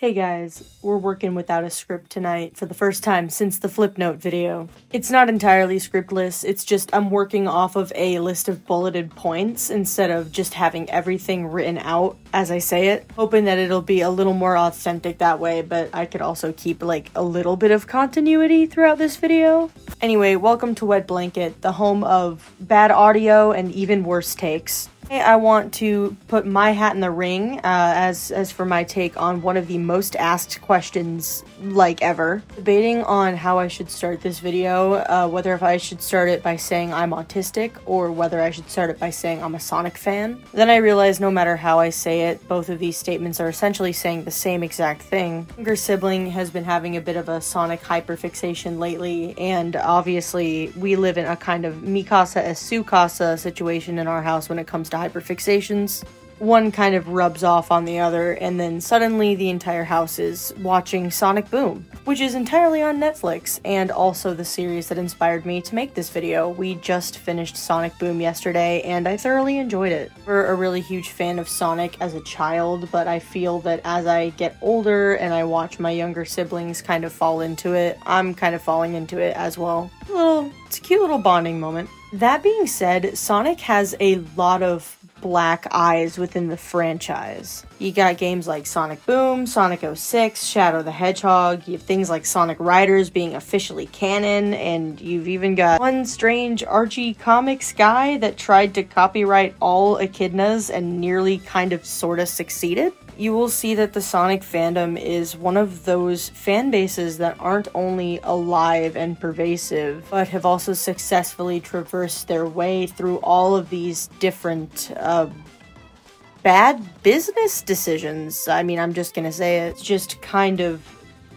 Hey guys, we're working without a script tonight for the first time since the Flipnote video. It's not entirely scriptless, it's just I'm working off of a list of bulleted points instead of just having everything written out as I say it, hoping that it'll be a little more authentic that way, but I could also keep like a little bit of continuity throughout this video. Anyway, welcome to Wet Blanket, the home of bad audio and even worse takes. I want to put my hat in the ring as for my take on one of the most asked questions like ever. Debating on how I should start this video, whether if I should start it by saying I'm autistic or whether I should start it by saying I'm a Sonic fan. Then I realized no matter how I say it, both of these statements are essentially saying the same exact thing. My younger sibling has been having a bit of a Sonic hyperfixation lately, and obviously we live in a kind of mi casa es su casa situation in our house when it comes to hyperfixations. One kind of rubs off on the other, and then suddenly the entire house is watching Sonic Boom, which is entirely on Netflix, and also the series that inspired me to make this video. We just finished Sonic Boom yesterday, and I thoroughly enjoyed it. We're a really huge fan of Sonic as a child, but I feel that as I get older and I watch my younger siblings kind of fall into it, I'm kind of falling into it as well. It's a cute little bonding moment. That being said, Sonic has a lot of black eyes within the franchise. You got games like Sonic Boom, Sonic 06, Shadow the Hedgehog, you have things like Sonic Riders being officially canon, and you've even got one strange Archie Comics guy that tried to copyright all echidnas and nearly kind of sorta succeeded. You will see that the Sonic fandom is one of those fan bases that aren't only alive and pervasive, but have also successfully traversed their way through all of these different, bad business decisions. I mean, I'm just gonna say it. It's just kind of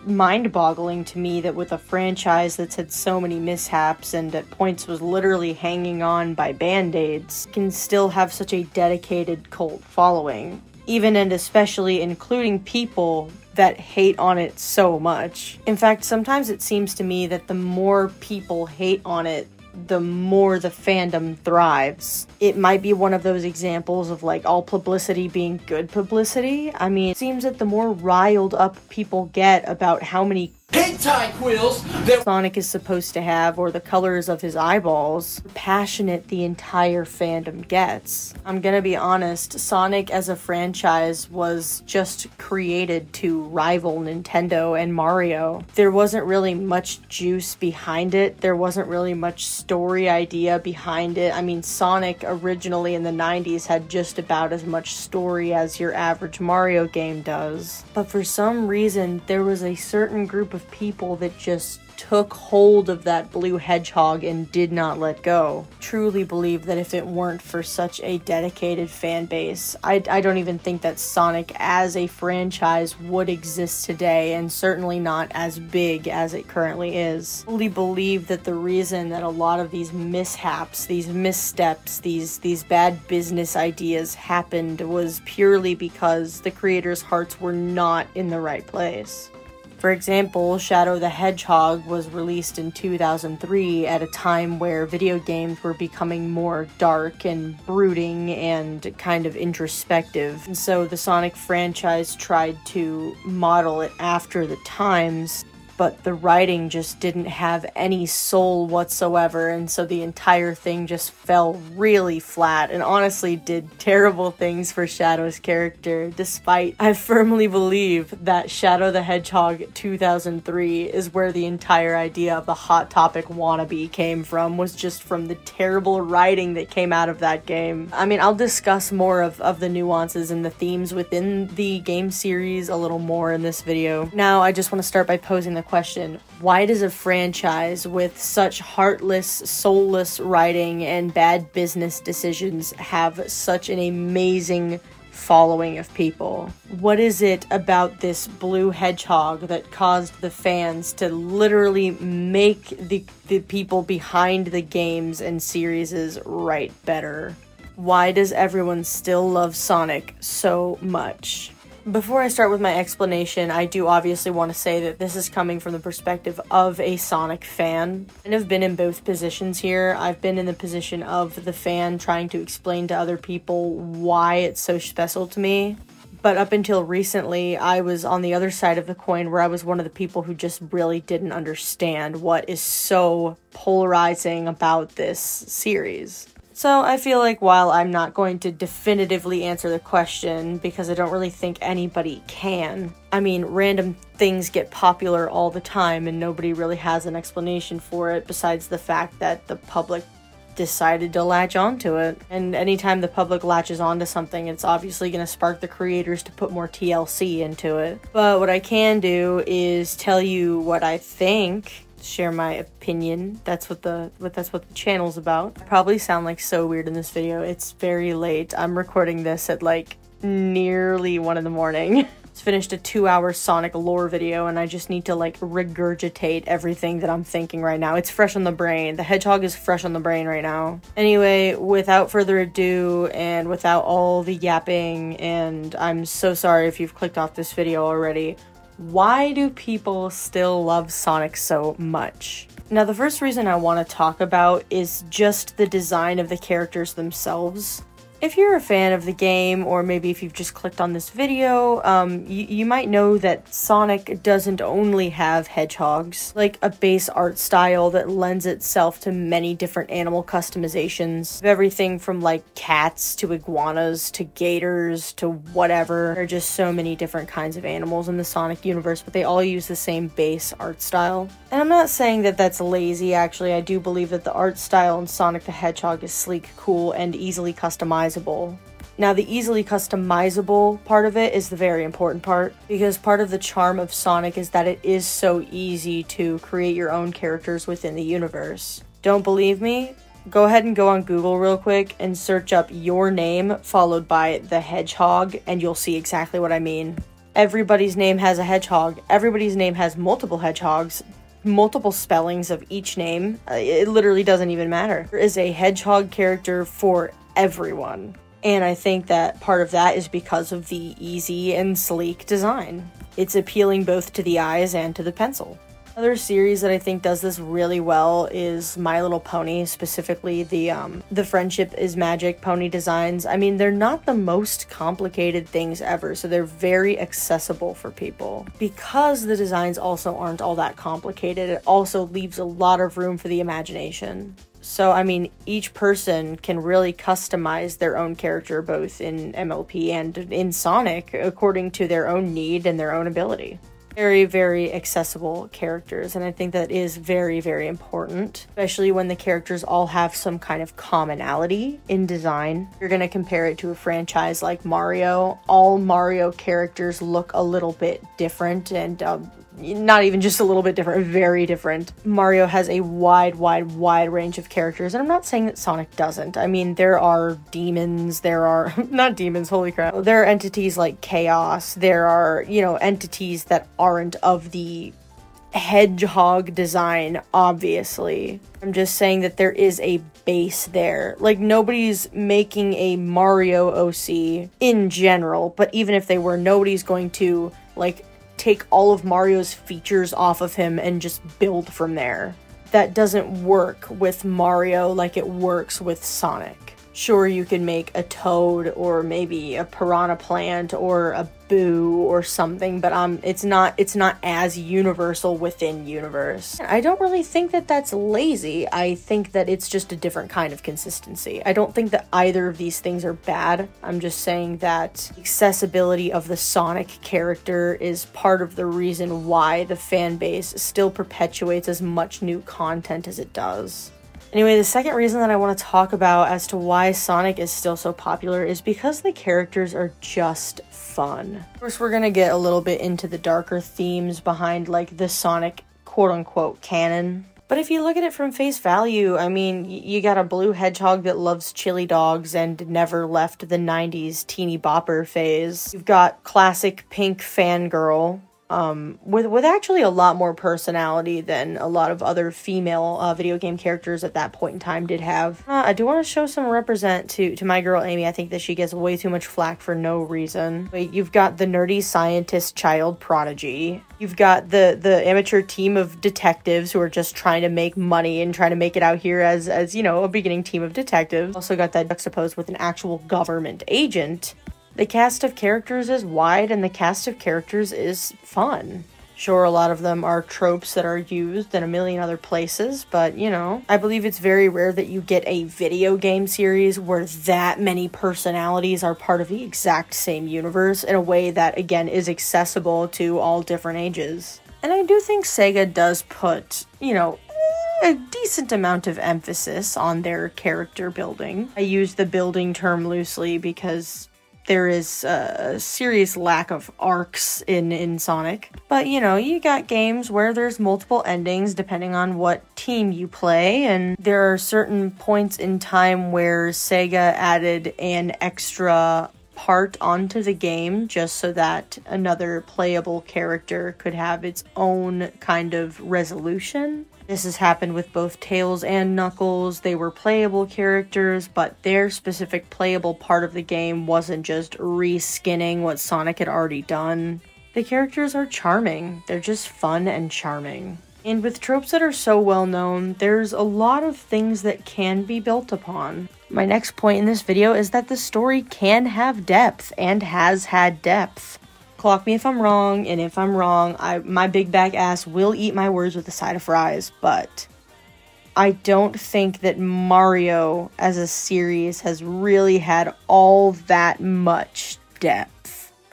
mind-boggling to me that with a franchise that's had so many mishaps and at points was literally hanging on by band-aids, can still have such a dedicated cult following. Even and especially including people that hate on it so much. In fact, sometimes it seems to me that the more people hate on it, the more the fandom thrives. It might be one of those examples of like all publicity being good publicity. I mean, it seems that the more riled up people get about how many hentai quills that Sonic is supposed to have, or the colors of his eyeballs, the passionate the entire fandom gets. I'm gonna be honest, Sonic as a franchise was just created to rival Nintendo and Mario. There wasn't really much juice behind it. There wasn't really much story idea behind it. I mean, Sonic originally in the 90s had just about as much story as your average Mario game does. But for some reason, there was a certain group of people that just took hold of that blue hedgehog and did not let go. Truly believe that if it weren't for such a dedicated fan base, I don't even think that Sonic as a franchise would exist today, and certainly not as big as it currently is. I truly believe that the reason that a lot of these mishaps, these missteps, these bad business ideas happened was purely because the creators' hearts were not in the right place. For example, Shadow the Hedgehog was released in 2003 at a time where video games were becoming more dark and brooding and kind of introspective. And so the Sonic franchise tried to model it after the times, but the writing just didn't have any soul whatsoever, and so the entire thing just fell really flat and honestly did terrible things for Shadow's character, despite I firmly believe that Shadow the Hedgehog 2003 is where the entire idea of the Hot Topic wannabe came from, was just from the terrible writing that came out of that game. I mean, I'll discuss more of the nuances and the themes within the game series a little more in this video. Now, I just want to start by posing the question, why does a franchise with such heartless, soulless writing and bad business decisions have such an amazing following of people? What is it about this blue hedgehog that caused the fans to literally make the people behind the games and series write better? Why does everyone still love Sonic so much? Before I start with my explanation, I do obviously want to say that this is coming from the perspective of a Sonic fan. And I've been in both positions here. I've been in the position of the fan trying to explain to other people why it's so special to me. But up until recently, I was on the other side of the coin where I was one of the people who just really didn't understand what is so polarizing about this series. So I feel like while I'm not going to definitively answer the question, because I don't really think anybody can, I mean, random things get popular all the time and nobody really has an explanation for it besides the fact that the public decided to latch onto it. And anytime the public latches onto something, it's obviously going to spark the creators to put more TLC into it. But what I can do is tell you what I think, share my opinion. That's what the channel's about. I probably sound like so weird in this video. It's very late. I'm recording this at like nearly 1 in the morning. Just finished a 2-hour Sonic lore video and I just need to like regurgitate everything that I'm thinking right now. It's fresh on the brain. The hedgehog is fresh on the brain right now. Anyway, without further ado and without all the yapping, and I'm so sorry if you've clicked off this video already, why do people still love Sonic so much? Now, the first reason I want to talk about is just the design of the characters themselves. If you're a fan of the game, or maybe if you've just clicked on this video, you might know that Sonic doesn't only have hedgehogs, like a base art style that lends itself to many different animal customizations. Everything from like cats to iguanas to gators to whatever. There are just so many different kinds of animals in the Sonic universe, but they all use the same base art style. And I'm not saying that that's lazy, actually. I do believe that the art style in Sonic the Hedgehog is sleek, cool, and easily customizable. Now, the easily customizable part of it is the very important part, because part of the charm of Sonic is that it is so easy to create your own characters within the universe. Don't believe me? Go ahead and go on Google real quick and search up your name followed by the hedgehog, and you'll see exactly what I mean. Everybody's name has a hedgehog. Everybody's name has multiple hedgehogs. Multiple spellings of each name. It literally doesn't even matter. There is a hedgehog character for everyone. And I think that part of that is because of the easy and sleek design. It's appealing both to the eyes and to the pencil. Another series that I think does this really well is My Little Pony, specifically the Friendship is Magic pony designs. I mean, they're not the most complicated things ever, so they're very accessible for people. Because the designs also aren't all that complicated, it also leaves a lot of room for the imagination. So, I mean, each person can really customize their own character, both in MLP and in Sonic, according to their own need and their own ability. Very, very accessible characters, and I think that is very, very important, especially when the characters all have some kind of commonality in design. You're going to compare it to a franchise like Mario. All Mario characters look a little bit different, and not even just a little bit different, very different. Mario has a wide range of characters, and I'm not saying that Sonic doesn't. I mean, there are demons, there are, not demons, holy crap. There are entities like Chaos, there are, you know, entities that aren't of the hedgehog design, obviously. I'm just saying that there is a base there. Like, nobody's making a Mario OC in general, but even if they were, nobody's going to, like, take all of Mario's features off of him and just build from there. That doesn't work with Mario like it works with Sonic. Sure, you can make a Toad or maybe a Piranha Plant or a Boo or something, but it's not as universal within universe. I don't really think that that's lazy. I think that it's just a different kind of consistency. I don't think that either of these things are bad. I'm just saying that accessibility of the Sonic character is part of the reason why the fan base still perpetuates as much new content as it does. Anyway, the second reason that I want to talk about as to why Sonic is still so popular is because the characters are just fun. Of course, we're gonna get a little bit into the darker themes behind, like, the Sonic quote-unquote canon. But if you look at it from face value, I mean, you got a blue hedgehog that loves chili dogs and never left the 90s teeny bopper phase. You've got classic pink fangirl, with actually a lot more personality than a lot of other female video game characters at that point in time did have. I do want to show some represent to my girl Amy. I think that she gets way too much flack for no reason. But you've got the nerdy scientist child prodigy. You've got the amateur team of detectives who are just trying to make money and trying to make it out here as you know, a beginning team of detectives. Also got that juxtaposed with an actual government agent. The cast of characters is wide and the cast of characters is fun. Sure, a lot of them are tropes that are used in a million other places, but, you know, I believe it's very rare that you get a video game series where that many personalities are part of the exact same universe in a way that, again, is accessible to all different ages. And I do think Sega does put, you know, a decent amount of emphasis on their character building. I use the building term loosely because there is a serious lack of arcs in Sonic. But, you know, you got games where there's multiple endings depending on what team you play, and there are certain points in time where Sega added an extra part onto the game just so that another playable character could have its own kind of resolution. This has happened with both Tails and Knuckles. They were playable characters, but their specific playable part of the game wasn't just reskinning what Sonic had already done. The characters are charming. They're just fun and charming. And with tropes that are so well known, there's a lot of things that can be built upon. My next point in this video is that the story can have depth and has had depth. Clock me if I'm wrong, and if I'm wrong, my big back ass will eat my words with a side of fries, but I don't think that Mario as a series has really had all that much depth.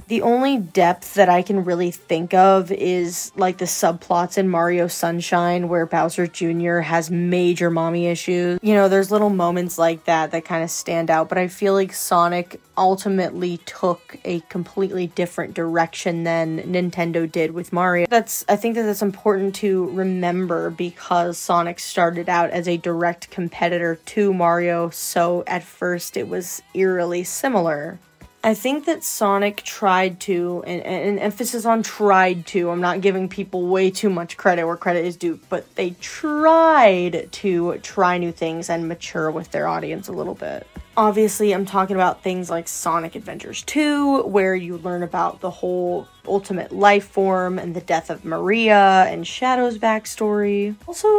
The only depth that I can really think of is like the subplots in Mario Sunshine where Bowser Jr. has major mommy issues. You know, there's little moments like that that kind of stand out, but I feel like Sonic ultimately took a completely different direction than Nintendo did with Mario. I think that's important to remember because Sonic started out as a direct competitor to Mario, so at first it was eerily similar. I think that Sonic tried to, and emphasis on tried to, I'm not giving people way too much credit where credit is due, but they tried to try new things and mature with their audience a little bit. Obviously, I'm talking about things like Sonic Adventures 2, where you learn about the whole ultimate life form and the death of Maria and Shadow's backstory.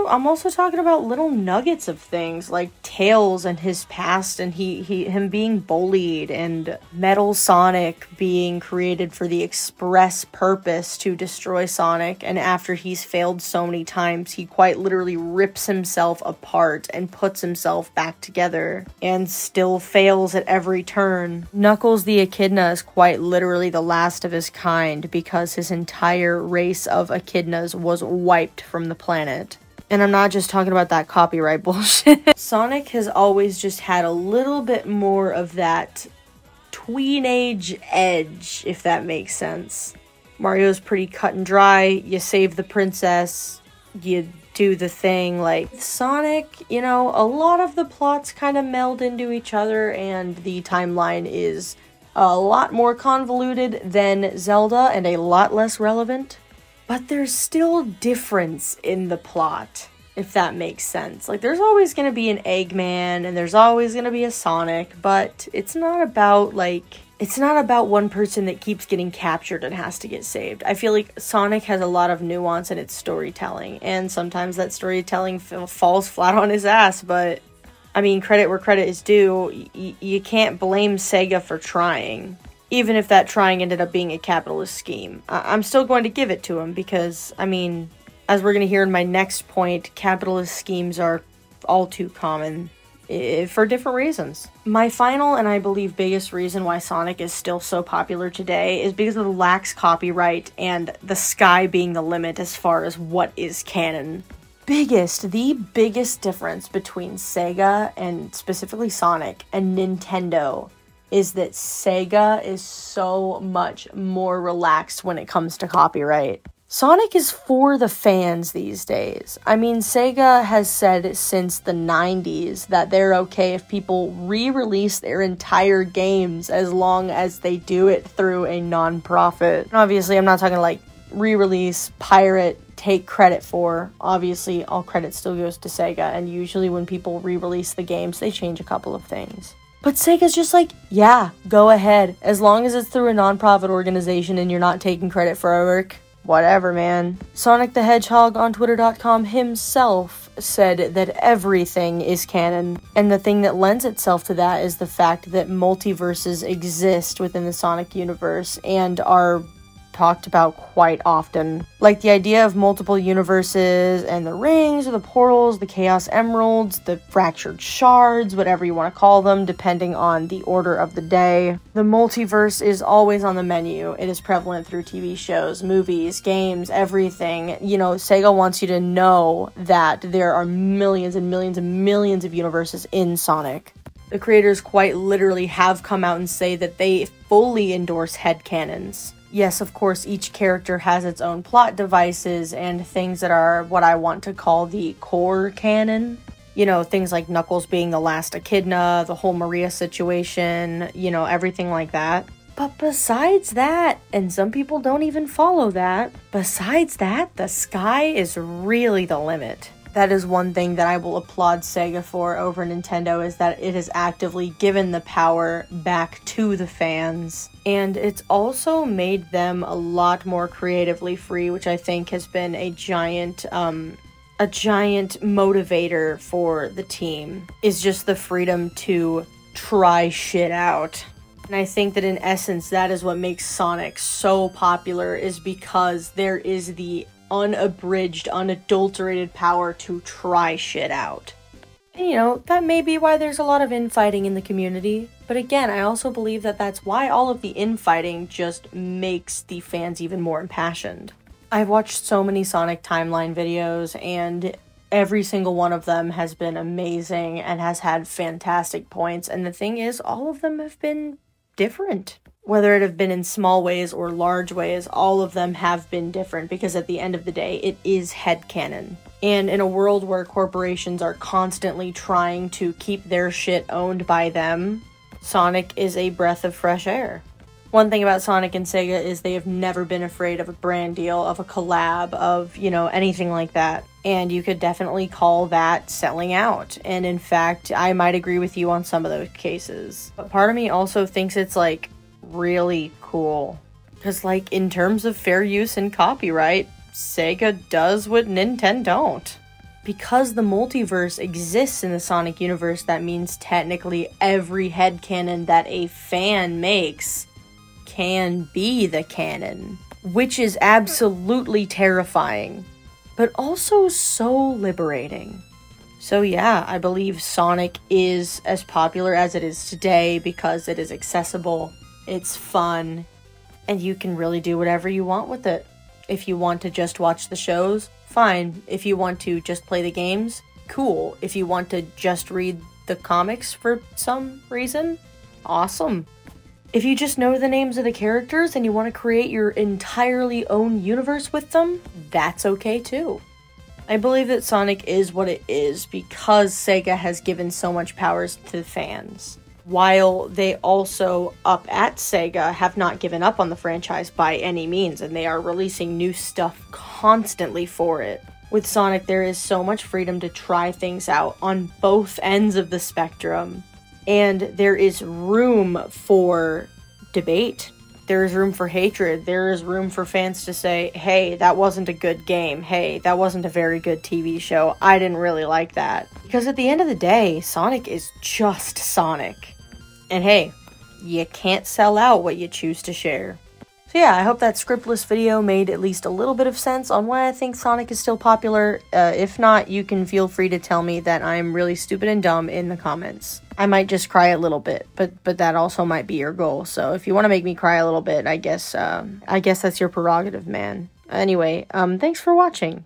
I'm also talking about little nuggets of things like Tails and his past and him being bullied, and Metal Sonic being created for the express purpose to destroy Sonic, and after he's failed so many times, he quite literally rips himself apart and puts himself back together and still fails at every turn. Knuckles the Echidna is quite literally the last of his kind because his entire race of echidnas was wiped from the planet. And I'm not just talking about that copyright bullshit. Sonic has always just had a little bit more of that tweenage edge, if that makes sense. Mario's pretty cut and dry. You save the princess, you do the thing. Like Sonic, you know, a lot of the plots kind of meld into each other and the timeline is a lot more convoluted than Zelda and a lot less relevant. But there's still difference in the plot, if that makes sense. Like there's always going to be an Eggman and there's always going to be a Sonic, but it's not about one person that keeps getting captured and has to get saved. I feel like Sonic has a lot of nuance in its storytelling, and sometimes that storytelling falls flat on his ass, but I mean, credit where credit is due, you can't blame Sega for trying. Even if that trying ended up being a capitalist scheme. I'm still going to give it to him because, I mean, as we're going to hear in my next point, capitalist schemes are all too common. For different reasons. My final and I believe biggest reason why Sonic is still so popular today is because of the lax copyright and the sky being the limit as far as what is canon. The biggest difference between Sega and specifically Sonic and Nintendo is that Sega is so much more relaxed when it comes to copyright. Sonic is for the fans these days. I mean, Sega has said since the 90s that they're okay if people re-release their entire games as long as they do it through a non-profit. Obviously, I'm not talking like re-release, pirate, take credit for. Obviously, all credit still goes to Sega, and usually when people re-release the games, they change a couple of things. But Sega's just like, yeah, go ahead. As long as it's through a non-profit organization and you're not taking credit for our work. Whatever, man. Sonic the Hedgehog on Twitter.com himself said that everything is canon, and the thing that lends itself to that is the fact that multiverses exist within the Sonic universe and are talked about quite often. Like the idea of multiple universes and the rings or the portals, the Chaos Emeralds, the fractured shards, whatever you want to call them, depending on the order of the day. The multiverse is always on the menu. It is prevalent through TV shows, movies, games, everything. You know, Sega wants you to know that there are millions and millions and millions of universes in Sonic. The creators quite literally have come out and say that they fully endorse headcanons. Yes, of course, each character has its own plot devices and things that are what I want to call the core canon. You know, things like Knuckles being the last Echidna, the whole Maria situation, you know, everything like that. But besides that, and some people don't even follow that, besides that, the sky is really the limit. That is one thing that I will applaud Sega for over Nintendo, is that it has actively given the power back to the fans. And it's also made them a lot more creatively free, which I think has been a giant motivator for the team, is just the freedom to try shit out. And I think that in essence, that is what makes Sonic so popular, is because there is the unabridged, unadulterated power to try shit out. And, you know, that may be why there's a lot of infighting in the community, but again, I also believe that that's why all of the infighting just makes the fans even more impassioned. I've watched so many Sonic timeline videos, and every single one of them has been amazing and has had fantastic points, and the thing is, all of them have been different. Whether it have been in small ways or large ways, all of them have been different, because at the end of the day, it is headcanon. And in a world where corporations are constantly trying to keep their shit owned by them, Sonic is a breath of fresh air. One thing about Sonic and Sega is they have never been afraid of a brand deal, of a collab, of, you know, anything like that. And you could definitely call that selling out. And in fact, I might agree with you on some of those cases. But part of me also thinks it's, like, really cool. Because, like, in terms of fair use and copyright, Sega does what Nintendo don't. Because the multiverse exists in the Sonic universe, that means technically every headcanon that a fan makes can be the canon, which is absolutely terrifying, but also so liberating. So yeah, I believe Sonic is as popular as it is today because it is accessible, it's fun, and you can really do whatever you want with it. If you want to just watch the shows, fine. If you want to just play the games, cool. If you want to just read the comics for some reason, awesome. If you just know the names of the characters and you want to create your entirely own universe with them, that's okay too. I believe that Sonic is what it is because Sega has given so much powers to the fans, while they also, up at Sega, have not given up on the franchise by any means, and they are releasing new stuff constantly for it. With Sonic, there is so much freedom to try things out on both ends of the spectrum, and there is room for debate. There is room for hatred. There is room for fans to say, hey, that wasn't a good game. Hey, that wasn't a very good TV show. I didn't really like that. Because at the end of the day, Sonic is just Sonic. And hey, you can't sell out what you choose to share. So yeah, I hope that scriptless video made at least a little bit of sense on why I think Sonic is still popular. If not, you can feel free to tell me that I'm really stupid and dumb in the comments. I might just cry a little bit, but that also might be your goal. So if you want to make me cry a little bit, I guess that's your prerogative, man. Anyway, thanks for watching.